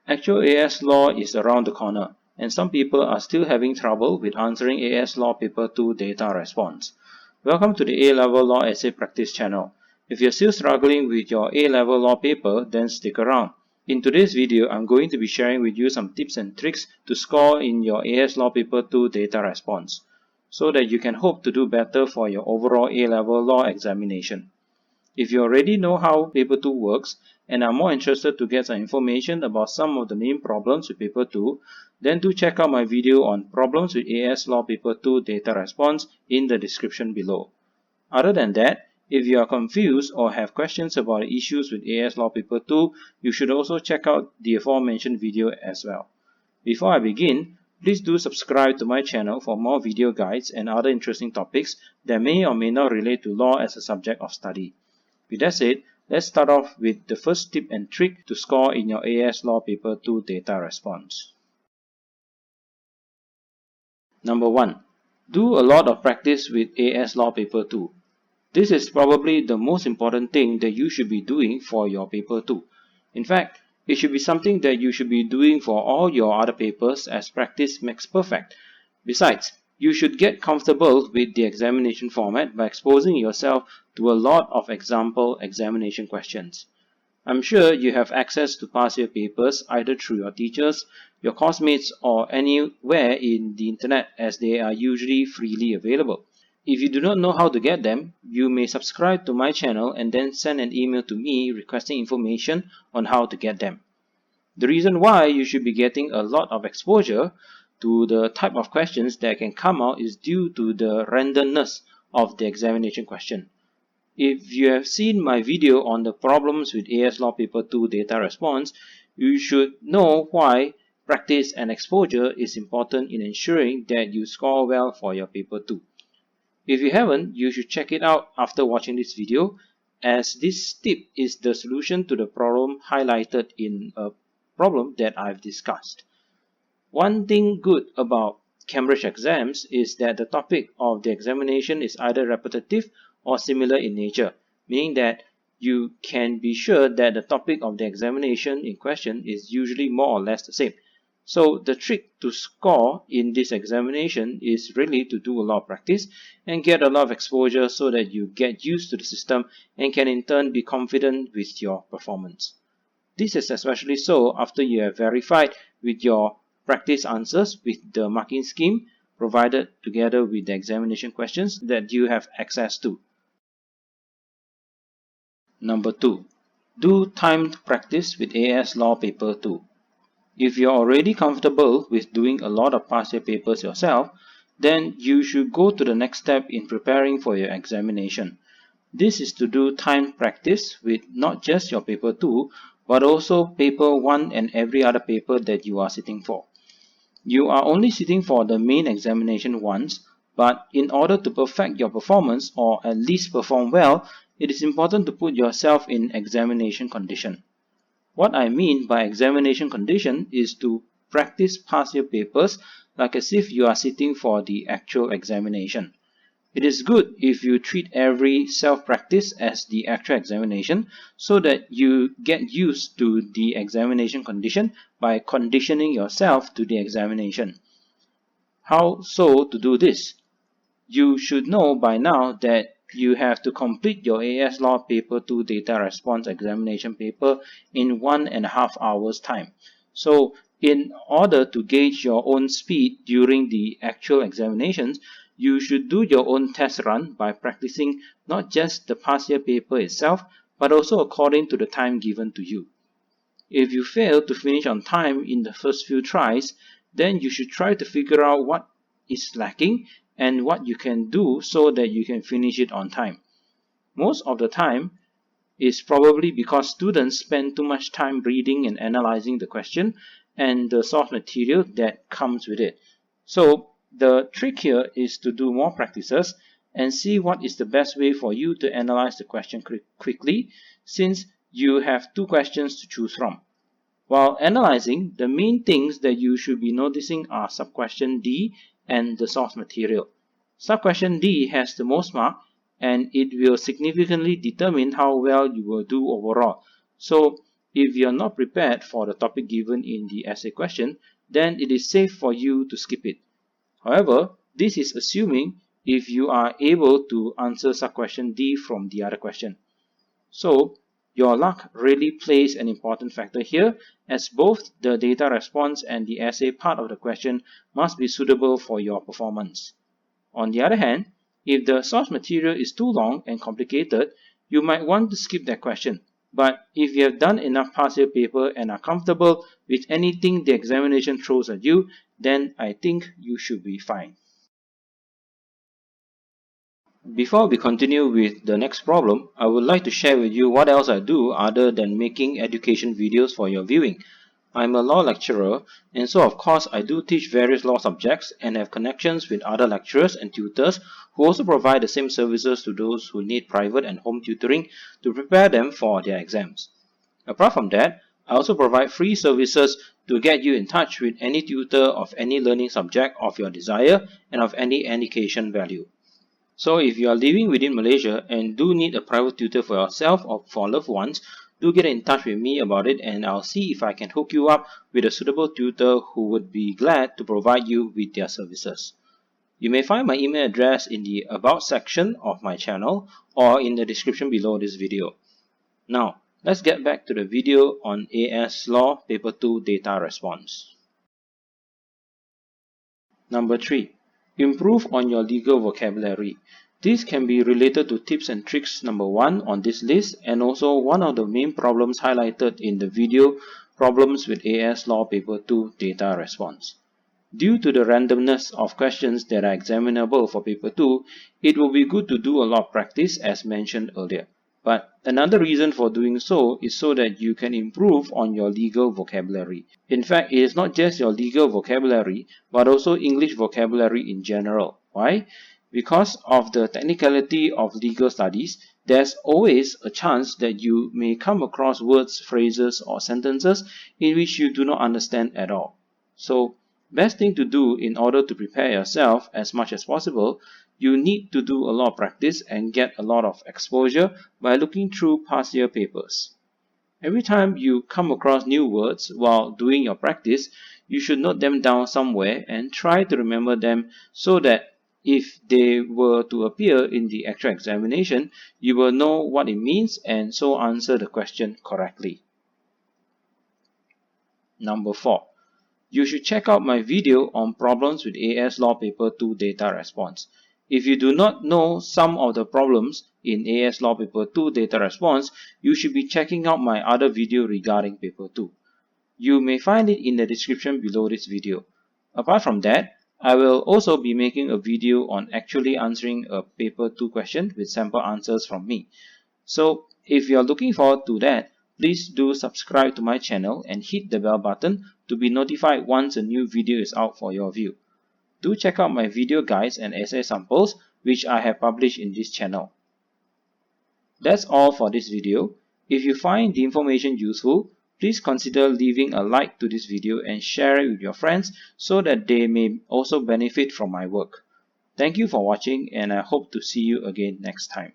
Actual AS Law is around the corner, and some people are still having trouble with answering AS Law Paper 2 data response. Welcome to the A-Level Law Essay Practice channel. If you're still struggling with your A-Level Law paper, then stick around. In today's video, I'm going to be sharing with you some tips and tricks to score in your AS Law Paper 2 data response, so that you can hope to do better for your overall A-Level Law examination. If you already know how Paper 2 works and are more interested to get some information about some of the main problems with Paper 2, then do check out my video on problems with AS Law Paper 2 data response in the description below. Other than that, if you are confused or have questions about issues with AS Law Paper 2, you should also check out the aforementioned video as well. Before I begin, please do subscribe to my channel for more video guides and other interesting topics that may or may not relate to law as a subject of study. With that said, let's start off with the first tip and trick to score in your AS Law Paper 2 data response. Number 1. Do a lot of practice with AS Law Paper 2. This is probably the most important thing that you should be doing for your Paper 2. In fact, it should be something that you should be doing for all your other papers, as practice makes perfect. Besides, you should get comfortable with the examination format by exposing yourself to a lot of example examination questions. I'm sure you have access to past year papers either through your teachers, your classmates, or anywhere in the internet, as they are usually freely available. If you do not know how to get them, you may subscribe to my channel and then send an email to me requesting information on how to get them. The reason why you should be getting a lot of exposure to the type of questions that can come out is due to the randomness of the examination question. If you have seen my video on the problems with AS Law Paper 2 data response, you should know why practice and exposure is important in ensuring that you score well for your Paper 2. If you haven't, you should check it out after watching this video, as this tip is the solution to the problem highlighted in a problem that I've discussed. One thing good about Cambridge exams is that the topic of the examination is either repetitive or similar in nature, meaning that you can be sure that the topic of the examination in question is usually more or less the same. So the trick to score in this examination is really to do a lot of practice and get a lot of exposure so that you get used to the system and can in turn be confident with your performance. This is especially so after you have verified with your practice answers with the marking scheme provided together with the examination questions that you have access to. Number 2. Do timed practice with AS Law Paper 2. If you're already comfortable with doing a lot of past year papers yourself, then you should go to the next step in preparing for your examination. This is to do timed practice with not just your Paper 2, but also Paper 1 and every other paper that you are sitting for. You are only sitting for the main examination once, but in order to perfect your performance or at least perform well, it is important to put yourself in examination condition. What I mean by examination condition is to practice past year papers like as if you are sitting for the actual examination. It is good if you treat every self-practice as the actual examination so that you get used to the examination condition by conditioning yourself to the examination. How so to do this? You should know by now that you have to complete your AS Law Paper 2 data response examination paper in 1.5 hours time. So in order to gauge your own speed during the actual examinations, you should do your own test run by practicing not just the past year paper itself, but also according to the time given to you. If you fail to finish on time in the first few tries, then you should try to figure out what is lacking and what you can do so that you can finish it on time. Most of the time is probably because students spend too much time reading and analyzing the question and the source material that comes with it. So the trick here is to do more practices and see what is the best way for you to analyze the question quickly, since you have 2 questions to choose from. While analyzing, the main things that you should be noticing are subquestion D and the source material. Subquestion D has the most mark and it will significantly determine how well you will do overall. So if you are not prepared for the topic given in the essay question, then it is safe for you to skip it. However, this is assuming if you are able to answer sub-question D from the other question. So, your luck really plays an important factor here, as both the data response and the essay part of the question must be suitable for your performance. On the other hand, if the source material is too long and complicated, you might want to skip that question. But if you have done enough past year paper and are comfortable with anything the examination throws at you, then I think you should be fine. Before we continue with the next problem, I would like to share with you what else I do other than making education videos for your viewing. I'm a law lecturer, and so of course I do teach various law subjects and have connections with other lecturers and tutors who also provide the same services to those who need private and home tutoring to prepare them for their exams. Apart from that, I also provide free services to get you in touch with any tutor of any learning subject of your desire and of any education value. So if you are living within Malaysia and do need a private tutor for yourself or for loved ones, do get in touch with me about it and I'll see if I can hook you up with a suitable tutor who would be glad to provide you with their services. You may find my email address in the About section of my channel or in the description below this video. Now, let's get back to the video on AS Law Paper 2 Data Response. Number 3. Improve on your legal vocabulary. This can be related to tips and tricks number 1 on this list and also one of the main problems highlighted in the video Problems with AS Law Paper 2 Data Response. Due to the randomness of questions that are examinable for Paper 2, it will be good to do a lot of practice as mentioned earlier. But another reason for doing so is so that you can improve on your legal vocabulary. In fact, it is not just your legal vocabulary, but also English vocabulary in general. Why? Because of the technicality of legal studies, there's always a chance that you may come across words, phrases, or sentences in which you do not understand at all. So, best thing to do in order to prepare yourself as much as possible, you need to do a lot of practice and get a lot of exposure by looking through past year papers. Every time you come across new words while doing your practice, you should note them down somewhere and try to remember them so that if they were to appear in the actual examination, you will know what it means and so answer the question correctly. Number 4. You should check out my video on problems with AS Law Paper 2 Data Response. If you do not know some of the problems in AS Law Paper 2 Data Response, you should be checking out my other video regarding Paper 2. You may find it in the description below this video. Apart from that, I will also be making a video on actually answering a Paper 2 question with sample answers from me. So, if you are looking forward to that, please do subscribe to my channel and hit the bell button to be notified once a new video is out for your view. Do check out my video guides and essay samples which I have published in this channel. That's all for this video. If you find the information useful, please consider leaving a like to this video and share it with your friends so that they may also benefit from my work. Thank you for watching and I hope to see you again next time.